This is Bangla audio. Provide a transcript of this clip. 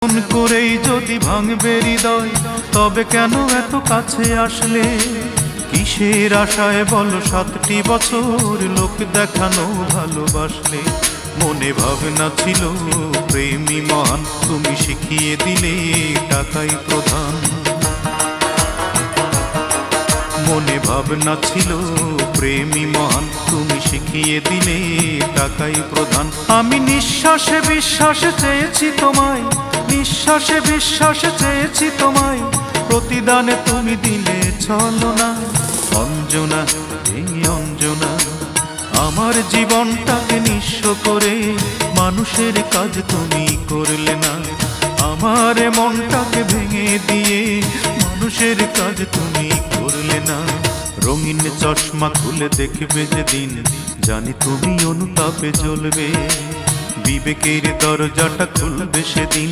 মন করেই যদি ভাঙবে হৃদয়, তবে কেন এত কাছে আসলে? কিসের আশায় বলো 7টি বছর লোক দেখানো ভালোবাসলে? মনে ভাবনা ছিল প্রেমী মহান, তুমি শিখিয়ে দিলে টাকাই প্রধান। মনে ভাবনা ছিল প্রেমী মহান, তুমি শিখিয়ে দিলে টাকাই প্রধান। আমি নিঃশ্বাসে বিশ্বাসে চেয়েছি তোমায়, নিঃশ্বাসে বিশ্বাসে চেয়েছি তোমায়, প্রতিদানে তুমি দিলে ছলনা। অঞ্জনা, এই অঞ্জনা, আমার জীবনটাকে নিঃস্ব করে মানুষের কাজ তুমি করলে না। আমার মনটাকে ভেঙে দিয়ে মানুষের কাজ তুমি করলে না। রঙিন চশমা খুলে দেখবে যেদিন, জানি তুমি অনুতাপে জ্বলবে। বিবেকের দরজাটা খুলবে সেদিন,